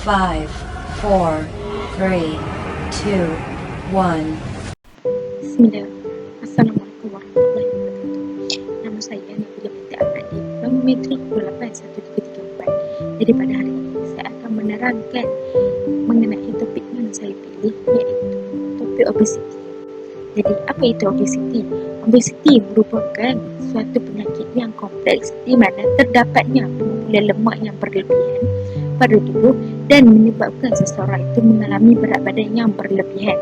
5, 4, 3, 2, 1. Bismillah. Assalamualaikum warahmatullahi wabarakatuh. Nama saya Nabila binti Abadi, nombor metrik 281334. Jadi pada hari ini saya akan menerangkan mengenai topik yang saya pilih, iaitu topik obesiti. Jadi apa itu obesiti? Obesiti merupakan suatu penyakit yang kompleks di mana terdapatnya pengumpulan lemak yang berlebihan pada tubuh dan menyebabkan seseorang itu mengalami berat badan yang berlebihan.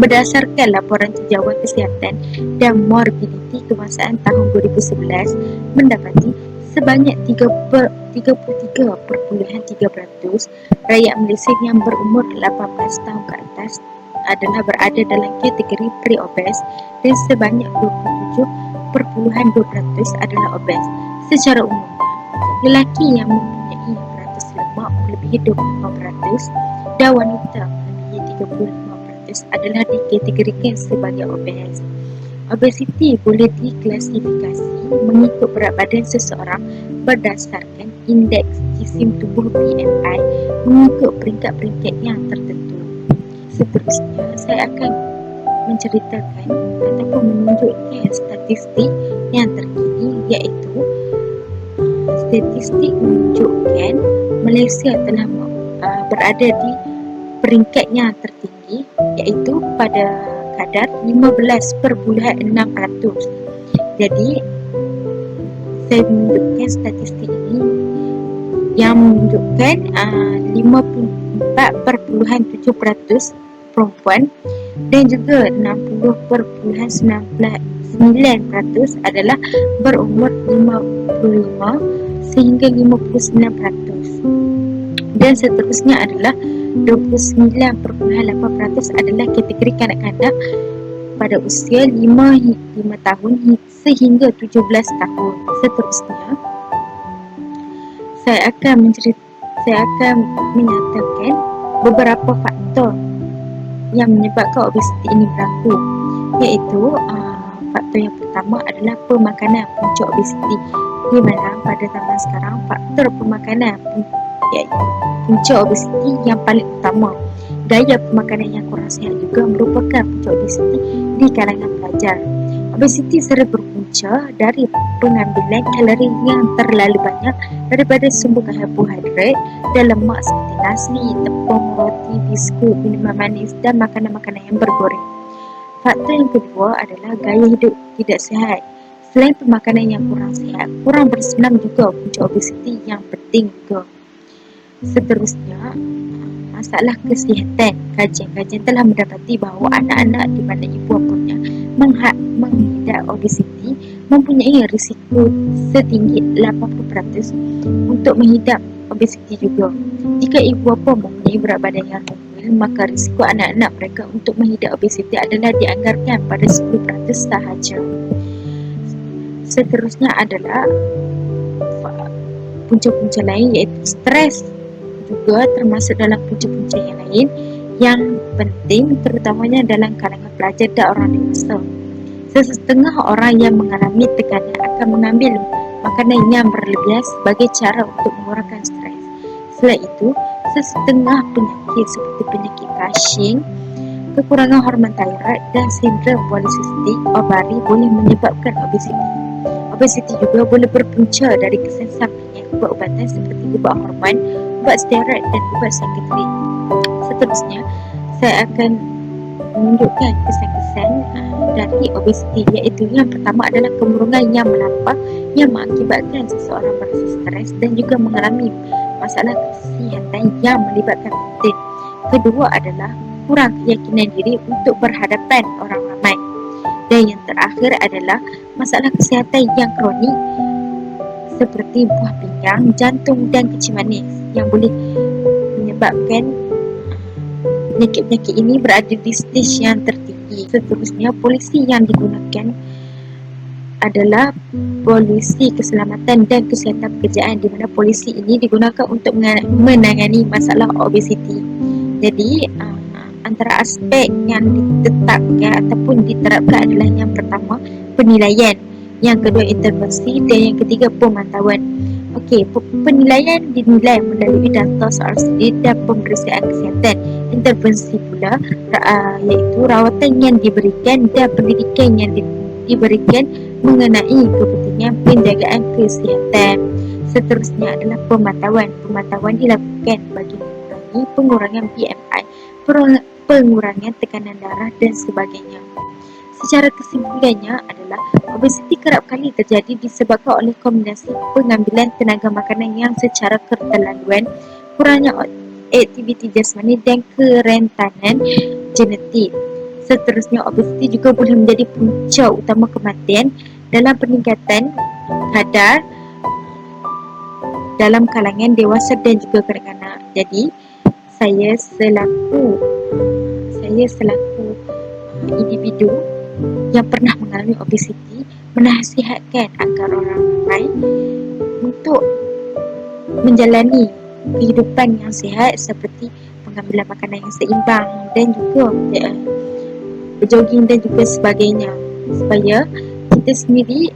Berdasarkan laporan Sejawat Kesihatan dan Morbiditi Kebangsaan tahun 2011 mendapati sebanyak 33.3% rakyat Malaysia yang berumur 18 tahun ke atas adalah berada dalam kategori pre-obes dan sebanyak 27.2% adalah obes. Secara umumnya, lelaki yang mempunyai beratus lemak melebihi 25% dan wanita melebihi 35% adalah dikategorikan sebagai obes. Obesiti boleh diklasifikasi mengikut berat badan seseorang berdasarkan indeks jisim tubuh BMI mengikut peringkat-peringkat yang tertentu. Seterusnya, saya akan menceritakan ataupun menunjukkan statistik yang terkini, iaitu statistik menunjukkan Malaysia telah berada di peringkat yang tertinggi, iaitu pada kadar 15.6%. Jadi saya menunjukkan statistik ini yang menunjukkan 54.7% perempuan dan juga 60.9% adalah berumur 55 sehingga 59%. Dan seterusnya adalah 29.8% adalah kategori kanak-kanak pada usia 5 tahun sehingga 17 tahun. Seterusnya, saya akan menyatakan beberapa faktor yang menyebabkan obesiti ini berlaku, iaitu faktor yang pertama adalah pemakanan punca obesiti, di mana pada zaman sekarang faktor pemakanan punca obesiti yang paling utama. Gaya pemakanan yang kurang sihat juga merupakan punca obesiti di kalangan pelajar. Obesiti sering berpunca dari pengambilan kalori yang terlalu banyak daripada sumber karbohidrat dan lemak seperti nasi, tepung, roti, biskut, minuman manis dan makanan-makanan yang bergoreng. Faktor yang kedua adalah gaya hidup tidak sihat. Selain pemakanan yang kurang sihat, kurang bersenam juga punca obesiti yang penting juga. Seterusnya, masalah kesihatan. Kajian-kajian telah mendapati bahawa anak-anak di mana ibu bapanya mengidap obesiti mempunyai risiko setinggi 80% untuk mengidap obesiti juga. Jika ibu bapa mempunyai berat badan yang normal, maka risiko anak-anak mereka untuk mengidap obesiti adalah dianggarkan pada 10% sahaja. Seterusnya adalah punca-punca lain, iaitu stres juga termasuk dalam punca-punca yang lain yang penting, terutamanya dalam kalangan pelajar dan orang dewasa. Sesetengah orang yang mengalami tekanan akan mengambil makanan yang berlebihan sebagai cara untuk mengurangkan stres. Selain itu, sesetengah penyakit seperti penyakit Cushing, kekurangan hormon tiroid dan sindrom polisistik ovari boleh menyebabkan obesiti. Obesiti juga boleh berpunca dari kesan samping ubat-ubatan seperti ubat hormon, ubat steroid dan ubat psikiatrik. Seterusnya, saya akan menunjukkan kesan-kesan dari obesiti, iaitu yang pertama adalah kemurungan yang melampau yang mengakibatkan seseorang merasa stres dan juga mengalami masalah kesihatan yang melibatkan batin. Kedua adalah kurang keyakinan diri untuk berhadapan orang ramai. Dan yang terakhir adalah masalah kesihatan yang kronik seperti buah pinggang, jantung dan kencing manis yang boleh menyebabkan penyakit-penyakit ini berada di stage yang tertinggi. Seterusnya, polisi yang digunakan adalah polisi keselamatan dan kesihatan pekerjaan, di mana polisi ini digunakan untuk menangani masalah obesiti. Jadi, antara aspek yang ditetapkan ataupun diterapkan adalah yang pertama, penilaian, yang kedua, intervensi dan yang ketiga, pemantauan. Okey, penilaian dinilai melalui data soal studi dan pemeriksaan kesihatan. Intervensi pula iaitu rawatan yang diberikan dan pendidikan yang diberikan mengenai kepentingan penjagaan kesihatan. Seterusnya adalah pemantauan. Pemantauan dilakukan bagi mengurangi pengurangan BMI, pengurangan tekanan darah dan sebagainya. Secara kesimpulannya adalah obesiti kerap kali terjadi disebabkan oleh kombinasi pengambilan tenaga makanan yang secara keterlaluan, kurangnya aktiviti jasmani dan kerentanan genetik. Seterusnya, obesiti juga boleh menjadi punca utama kematian dalam peningkatan kadar dalam kalangan dewasa dan juga kanak-kanak. Jadi, saya selaku individu yang pernah mengalami obesiti menasihatkan agar orang ramai untuk menjalani kehidupan yang sihat seperti pengambilan makanan yang seimbang dan juga berjogging dan juga sebagainya, supaya kita sendiri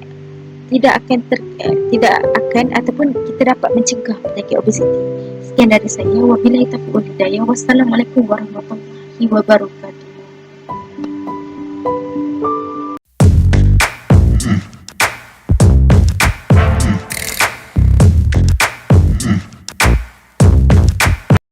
tidak akan ataupun kita dapat mencegah penyakit obesiti. Sekian dari saya. Wabillahi taufiq wal hidayah. Wassalamualaikum warahmatullahi wabarakatuh.